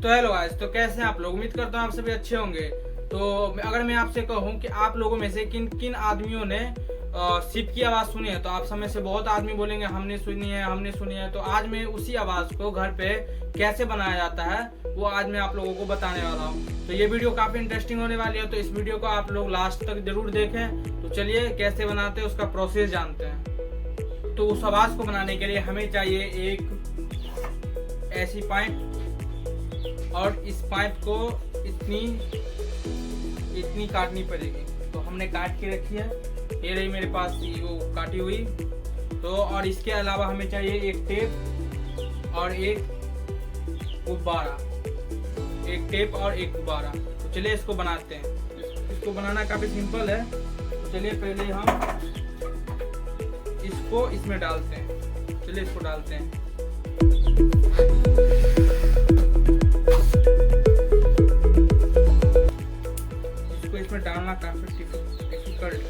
तो hello guys, तो कैसे हैं आप लोग। उम्मीद करता हूँ आप सभी अच्छे होंगे। तो अगर मैं आपसे कहूँ कि आप लोगों में से किन किन आदमियों ने शिप की आवाज़ सुनी है, तो आप समय से बहुत आदमी बोलेंगे हमने सुनी है। तो आज मैं उसी आवाज़ को घर पे कैसे बनाया जाता है वो आज मैं आप लोगों को बताने वाला हूँ। तो ये वीडियो काफ़ी इंटरेस्टिंग होने वाली है, तो इस वीडियो को आप लोग लास्ट तक जरूर देखें। तो चलिए कैसे बनाते हैं उसका प्रोसेस जानते हैं। तो उस आवाज़ को बनाने के लिए हमें चाहिए एक ऐसी पाइप, और इस पाइप को इतनी काटनी पड़ेगी। तो हमने काट के रखी है, ये रही मेरे पास वो काटी हुई। तो और इसके अलावा हमें चाहिए एक टेप और एक गुब्बारा, तो चलिए इसको बनाते हैं। इसको बनाना काफ़ी सिंपल है। तो चलिए पहले हम इसको इसमें डालते हैं। चलिए इसको डालते हैं। इसमें डालना काफी डिफिकल्ट है।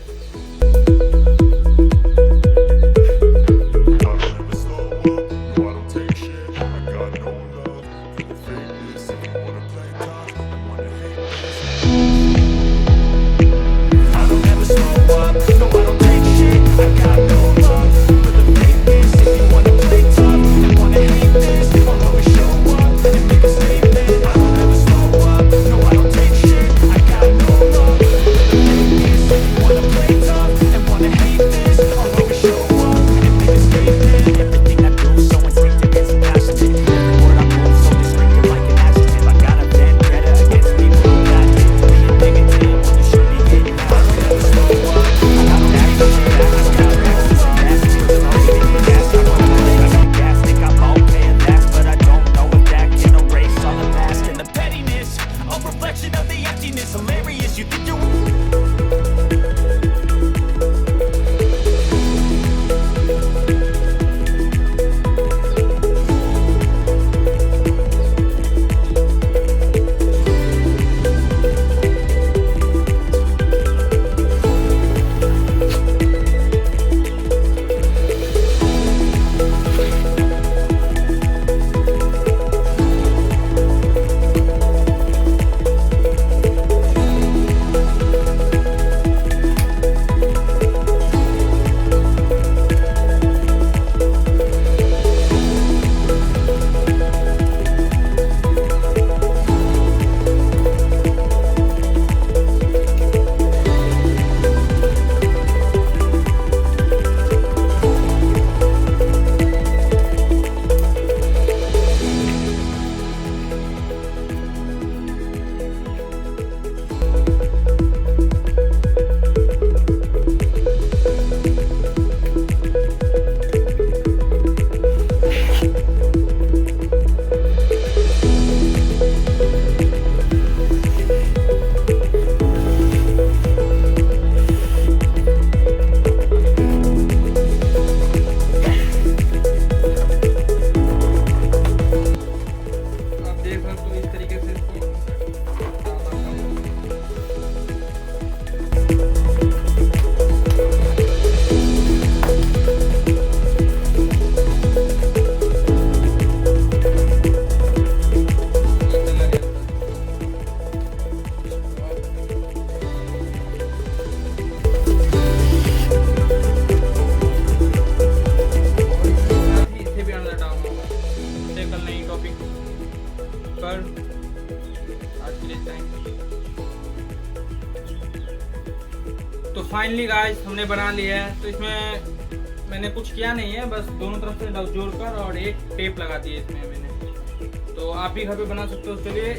तो फाइनली गाइस हमने बना लिया है। तो इसमें मैंने कुछ किया नहीं है, बस दोनों तरफ से जोड़कर और एक टेप लगा दी है इसमें मैंने। तो आप भी घर पे बना सकते हो। चलिए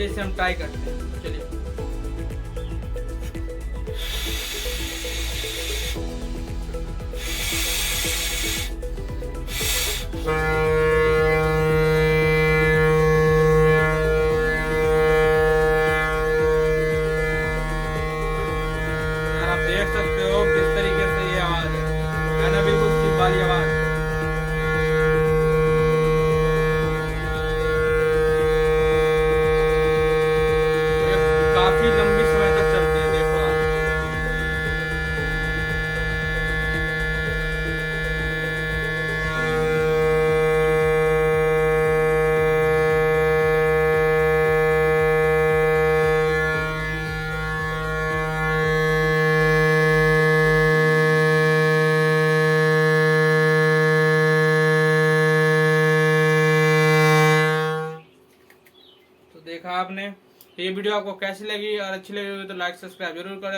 इसे हम ट्राई करते हैं। चलिए देख सकते हो किस तरीके से ये आवाज है ना, बिल्कुल शिप वाली आवाज। काफी लंबी समय तक चलती है, देखो आप। देखा आपने। ये वीडियो आपको कैसी लगी और अच्छी लगी तो लाइक सब्सक्राइब जरूर करें।